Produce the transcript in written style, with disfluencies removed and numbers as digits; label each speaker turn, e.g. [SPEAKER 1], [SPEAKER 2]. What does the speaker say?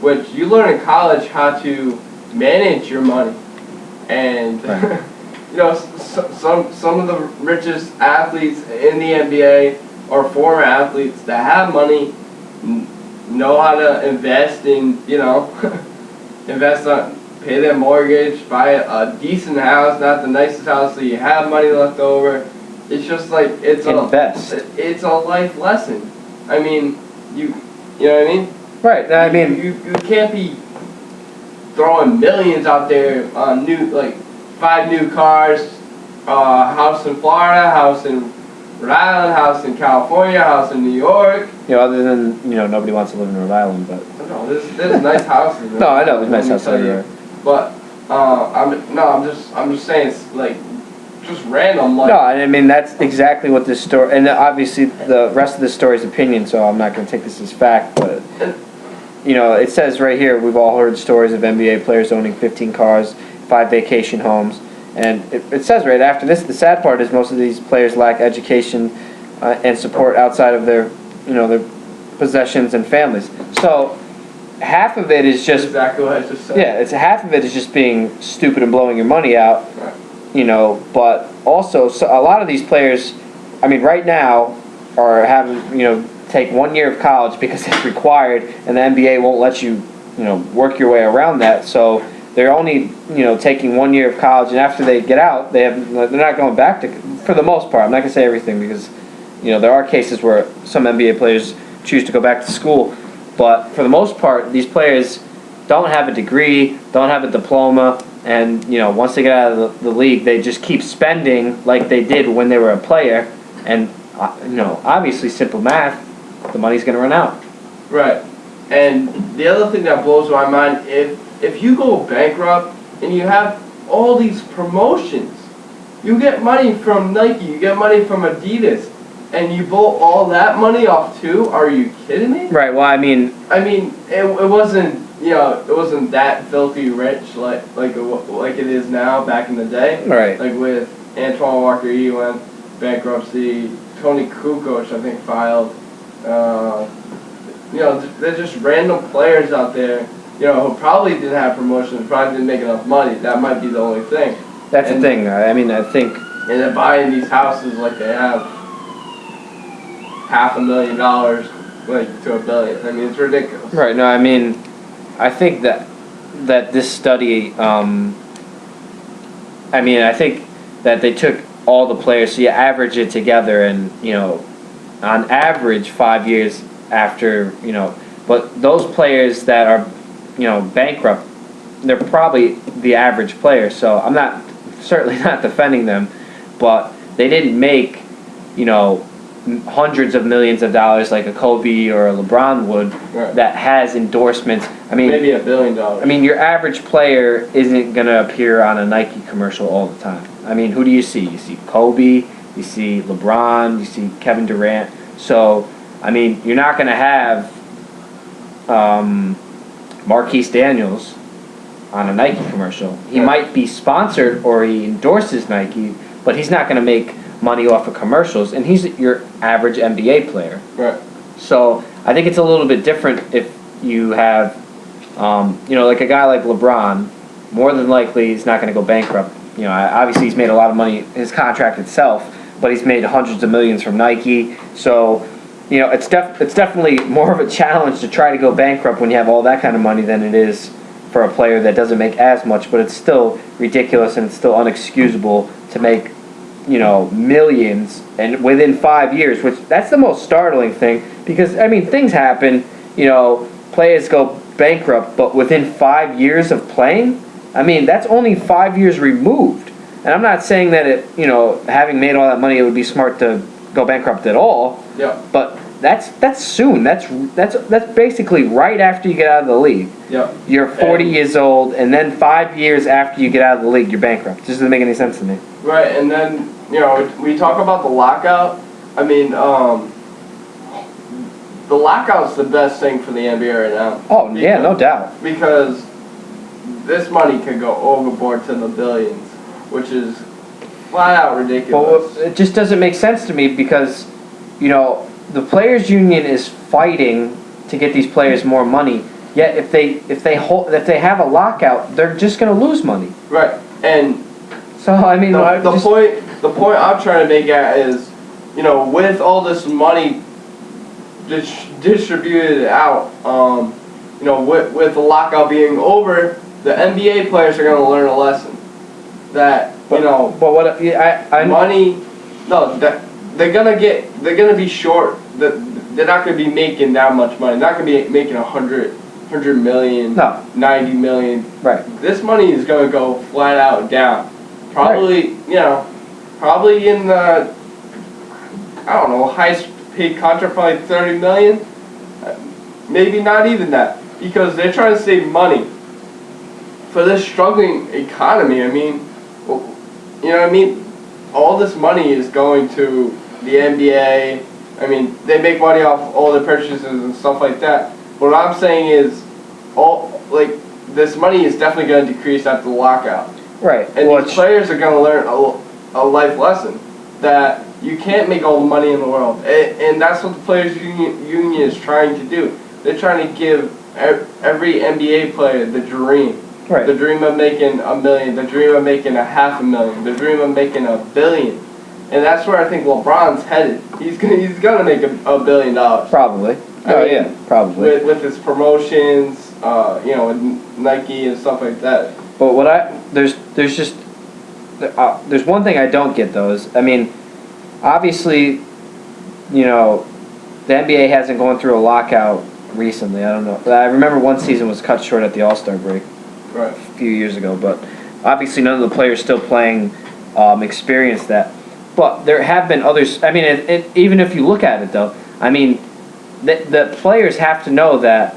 [SPEAKER 1] which you learn in college how to manage your money. And,
[SPEAKER 2] Right.
[SPEAKER 1] you know, some of the richest athletes in the NBA or former athletes that have money know how to invest in, you know, pay their mortgage, buy a decent house, not the nicest house, so you have money left over. It's just like it's a life lesson. I mean, you know what I mean?
[SPEAKER 2] Right. I mean,
[SPEAKER 1] you can't be throwing millions out there on 5 new cars, house in Florida, house in Rhode Island, house in California, house in New York.
[SPEAKER 2] You know, other than, you know, nobody wants to live in Rhode Island, but
[SPEAKER 1] No, there's nice houses.
[SPEAKER 2] no, I know there's nice houses everywhere.
[SPEAKER 1] But I'm just saying, it's like just random. Like,
[SPEAKER 2] no, I mean that's exactly what this story, and obviously the rest of the story is opinion, so I'm not going to take this as fact, but you know, it says right here, we've all heard stories of NBA players owning 15 cars, 5 vacation homes, and it says right after this, the sad part is most of these players lack education and support outside of their, you know, their possessions and families. So half of it is just
[SPEAKER 1] exactly what I just said.
[SPEAKER 2] Yeah, it's half of it is just being stupid and blowing your money out.
[SPEAKER 1] Right.
[SPEAKER 2] You know, but also a lot of these players, I mean, right now are having, you know, take 1 year of college because it's required, and the NBA won't let you, you know, work your way around that. So they're only, you know, taking 1 year of college, and after they get out, they're not going back to, for the most part. I'm not gonna say everything because, you know, there are cases where some NBA players choose to go back to school, but for the most part, these players don't have a degree, don't have a diploma. And, you know, once they get out of the league, they just keep spending like they did when they were a player. And, you know, obviously simple math, the money's going to run out.
[SPEAKER 1] Right. And the other thing that blows my mind, if you go bankrupt and you have all these promotions, you get money from Nike, you get money from Adidas, and you blow all that money off too? Are you kidding me?
[SPEAKER 2] Right, well, I mean,
[SPEAKER 1] it wasn't... You know, it wasn't that filthy rich like it is now back in the day.
[SPEAKER 2] Right.
[SPEAKER 1] Like with Antoine Walker, he went bankruptcy. Tony Kukoc, I think, filed. You know, they're just random players out there. You know, who probably didn't have promotions, probably didn't make enough money. That might be the only thing.
[SPEAKER 2] That's the thing. I mean, I think.
[SPEAKER 1] And they're buying these houses like they have $500,000, like to $1 billion. I mean, it's ridiculous.
[SPEAKER 2] Right. No, I mean, I think that this study, I mean, I think that they took all the players, so you average it together, and, you know, on average 5 years after, you know, but those players that are, you know, bankrupt, they're probably the average player, so I'm certainly not defending them, but they didn't make, you know, hundreds of millions of dollars like a Kobe or a LeBron would,
[SPEAKER 1] right,
[SPEAKER 2] that has endorsements. I mean,
[SPEAKER 1] maybe $1 billion.
[SPEAKER 2] I mean, your average player isn't going to appear on a Nike commercial all the time. I mean, who do you see? You see Kobe, you see LeBron, you see Kevin Durant. So, I mean, you're not going to have Marquise Daniels on a Nike commercial. He might be sponsored or he endorses Nike, but he's not going to make money off of commercials, and he's your average NBA player.
[SPEAKER 1] Right.
[SPEAKER 2] So I think it's a little bit different if you have, you know, like a guy like LeBron. More than likely, he's not going to go bankrupt. You know, obviously he's made a lot of money his contract itself, but he's made hundreds of millions from Nike. So, you know, it's definitely more of a challenge to try to go bankrupt when you have all that kind of money than it is for a player that doesn't make as much. But it's still ridiculous and it's still unexcusable to make, you know, millions and within 5 years, which that's the most startling thing, because I mean, things happen, you know, players go bankrupt, but within 5 years of playing, I mean, that's only 5 years removed. And I'm not saying that it, you know, having made all that money, it would be smart to go bankrupt at all.
[SPEAKER 1] Yeah.
[SPEAKER 2] But that's soon. That's basically right after you get out of the league.
[SPEAKER 1] Yeah.
[SPEAKER 2] You're 40 years old, and then 5 years after you get out of the league, you're bankrupt. This doesn't make any sense to me.
[SPEAKER 1] Right, and then, you know, we talk about the lockout. I mean, the lockout's the best thing for the NBA right now.
[SPEAKER 2] Oh, yeah, no doubt.
[SPEAKER 1] Because this money could go overboard to the billions, which is flat out ridiculous.
[SPEAKER 2] Well, it just doesn't make sense to me because, you know, the players' union is fighting to get these players more money, Yet if they have a lockout, they're just going to lose money.
[SPEAKER 1] Right. And
[SPEAKER 2] So I mean,
[SPEAKER 1] the point I'm trying to make at is, with all this money distributed out, with the lockout being over, the NBA players are going to learn a lesson that money. No, that they're gonna be short. They're not gonna be making that much money. Not gonna be making 100 million,
[SPEAKER 2] No.
[SPEAKER 1] 90 million.
[SPEAKER 2] Right.
[SPEAKER 1] This money is gonna go flat out down. Probably, probably in the, I don't know, highest paid contract, probably 30 million. Maybe not even that, because they're trying to save money for this struggling economy. I mean, all this money is going to the NBA. I mean, they make money off all the purchases and stuff like that. What I'm saying is, this money is definitely going to decrease after the lockout.
[SPEAKER 2] Right.
[SPEAKER 1] And these players are going to learn a life lesson that you can't make all the money in the world. And that's what the Players Union is trying to do. They're trying to give every NBA player the dream.
[SPEAKER 2] Right.
[SPEAKER 1] The dream of making $1 million, the dream of making $500,000, the dream of making $1 billion. And that's where I think LeBron's headed. He's gonna make $1 billion.
[SPEAKER 2] Probably. Probably.
[SPEAKER 1] With his promotions, with Nike and stuff like that.
[SPEAKER 2] But there's one thing I don't get though is, I mean, obviously, the NBA hasn't gone through a lockout recently. I don't know. I remember one season was cut short at the All-Star break.
[SPEAKER 1] Right.
[SPEAKER 2] A few years ago, but obviously none of the players still playing experienced that. But there have been others. I mean, even if you look at it though, I mean, the players have to know that